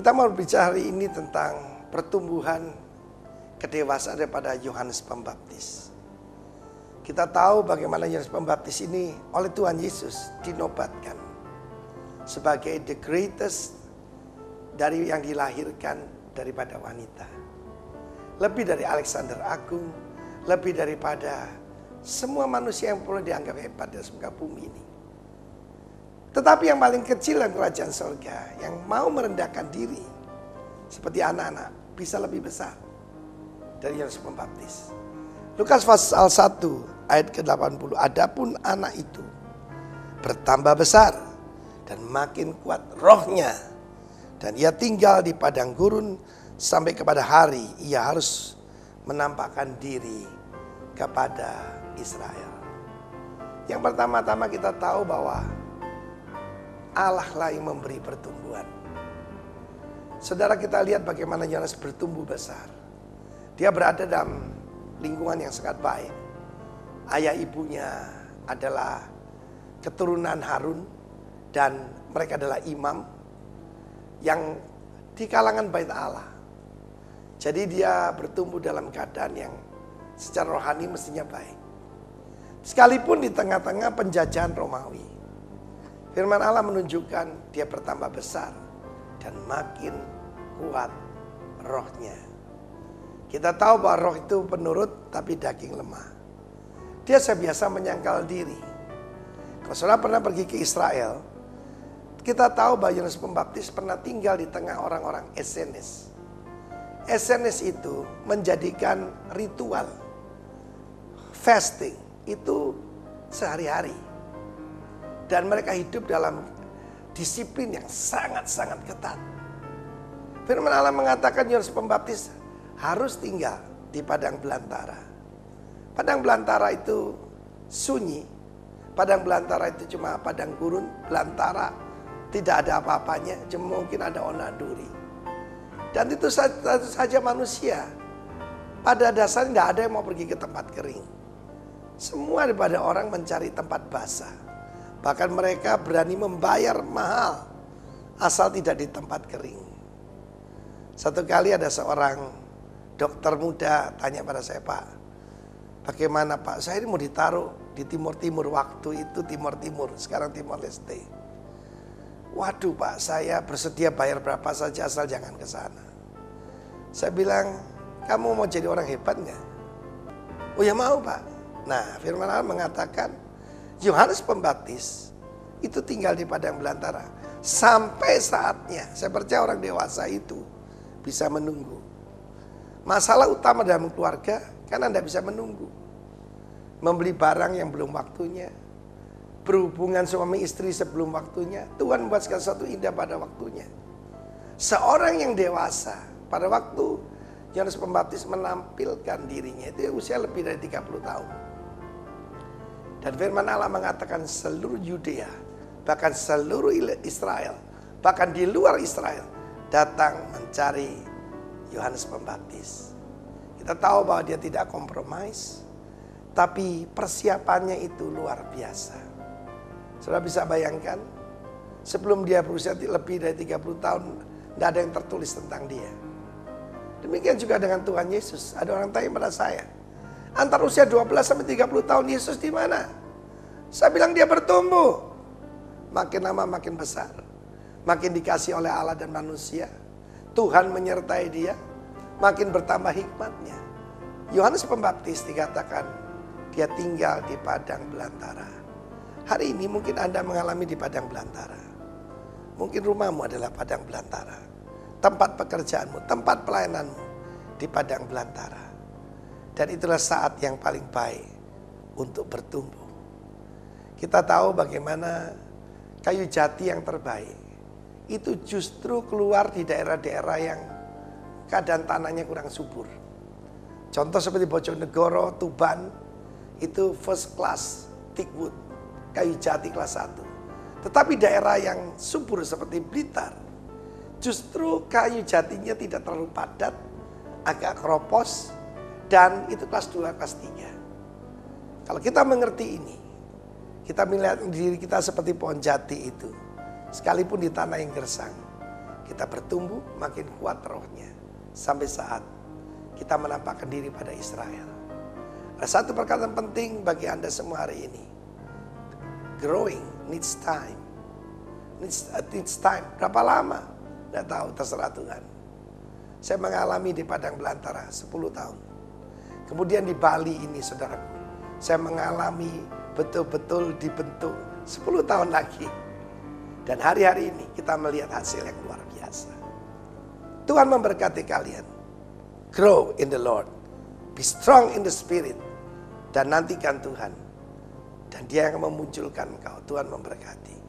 Kita mau berbicara hari ini tentang pertumbuhan kedewasaan daripada Yohanes Pembaptis. Kita tahu bagaimana Yohanes Pembaptis ini oleh Tuhan Yesus dinobatkan sebagai the greatest dari yang dilahirkan daripada wanita. Lebih dari Alexander Agung, lebih daripada semua manusia yang perlu dianggap hebat di muka bumi ini. Tetapi yang paling kecil dalam kerajaan surga, yang mau merendahkan diri seperti anak-anak, bisa lebih besar dari Yohanes Pembaptis. Lukas pasal 1 ayat ke-80. Adapun anak itu bertambah besar dan makin kuat rohnya, dan ia tinggal di padang gurun sampai kepada hari ia harus menampakkan diri kepada Israel. Yang pertama-tama kita tahu bahwa Allah lah yang memberi pertumbuhan. Saudara, kita lihat bagaimana Yohanes bertumbuh besar. Dia berada dalam lingkungan yang sangat baik. Ayah ibunya adalah keturunan Harun dan mereka adalah imam yang di kalangan bait Allah. Jadi dia bertumbuh dalam keadaan yang secara rohani mestinya baik. Sekalipun di tengah-tengah penjajahan Romawi, firman Allah menunjukkan dia bertambah besar dan makin kuat rohnya. Kita tahu bahwa roh itu penurut tapi daging lemah. Dia sebiasa menyangkal diri. Kalau saudara pernah pergi ke Israel, kita tahu bahwa Yohanes Pembaptis pernah tinggal di tengah orang-orang Essenes. Essenes itu menjadikan ritual fasting itu sehari-hari. Dan mereka hidup dalam disiplin yang sangat-sangat ketat. Firman Allah mengatakan Yohanes Pembaptis harus tinggal di padang belantara. Padang belantara itu sunyi. Padang belantara itu cuma padang gurun, belantara. Tidak ada apa-apanya, cuma mungkin ada onak duri. Dan itu saja manusia. Pada dasarnya tidak ada yang mau pergi ke tempat kering. Semua daripada orang mencari tempat basah. Bahkan mereka berani membayar mahal asal tidak di tempat kering. Satu kali ada seorang dokter muda tanya pada saya, "Pak, bagaimana Pak? Saya ini mau ditaruh di timur-timur, waktu itu timur-timur, sekarang Timor Leste. Waduh Pak, saya bersedia bayar berapa saja asal jangan ke sana." Saya bilang, "Kamu mau jadi orang hebat nggak?" "Oh ya mau Pak." Nah, firman Allah mengatakan Yohanes Pembaptis itu tinggal di padang belantara sampai saatnya. Saya percaya orang dewasa itu bisa menunggu. Masalah utama dalam keluarga kan Anda bisa menunggu. Membeli barang yang belum waktunya, berhubungan suami istri sebelum waktunya. Tuhan membuat segala sesuatu indah pada waktunya. Seorang yang dewasa pada waktu Yohanes Pembaptis menampilkan dirinya itu usia lebih dari 30 tahun. Dan firman Allah mengatakan seluruh Yudea, bahkan seluruh Israel, bahkan di luar Israel datang mencari Yohanes Pembaptis. Kita tahu bahwa dia tidak kompromis, tapi persiapannya itu luar biasa. Saudara bisa bayangkan, sebelum dia berusia lebih dari 30 tahun, tidak ada yang tertulis tentang dia. Demikian juga dengan Tuhan Yesus. Ada orang tanya pada saya, antara usia 12 sampai 30 tahun Yesus di mana? Saya bilang dia bertumbuh. Makin lama makin besar. Makin dikasih oleh Allah dan manusia. Tuhan menyertai dia. Makin bertambah hikmatnya. Yohanes Pembaptis dikatakan dia tinggal di padang belantara. Hari ini mungkin Anda mengalami di padang belantara. Mungkin rumahmu adalah padang belantara. Tempat pekerjaanmu, tempat pelayananmu di padang belantara. Dan itulah saat yang paling baik untuk bertumbuh. Kita tahu bagaimana kayu jati yang terbaik itu justru keluar di daerah-daerah yang keadaan tanahnya kurang subur. Contoh seperti Bojonegoro, Tuban, itu first class teak wood, kayu jati kelas 1. Tetapi daerah yang subur seperti Blitar, justru kayu jatinya tidak terlalu padat, agak keropos, dan itu kelas 2, kelas 3. Kalau kita mengerti ini, kita melihat diri kita seperti pohon jati itu, sekalipun di tanah yang gersang. kita bertumbuh makin kuat rohnya. Sampai saat kita menampakkan diri pada Israel. Ada satu perkataan penting bagi Anda semua hari ini. Growing needs time. Needs time. Berapa lama? Tidak tahu, terserah Tuhan. Saya mengalami di Padang Belantara 10 tahun. Kemudian di Bali ini saudaraku, saya mengalami betul-betul dibentuk 10 tahun lagi. Dan hari-hari ini kita melihat hasil yang luar biasa. Tuhan memberkati kalian. Grow in the Lord. Be strong in the Spirit. Dan nantikan Tuhan. Dan Dia yang memunculkan engkau. Tuhan memberkati.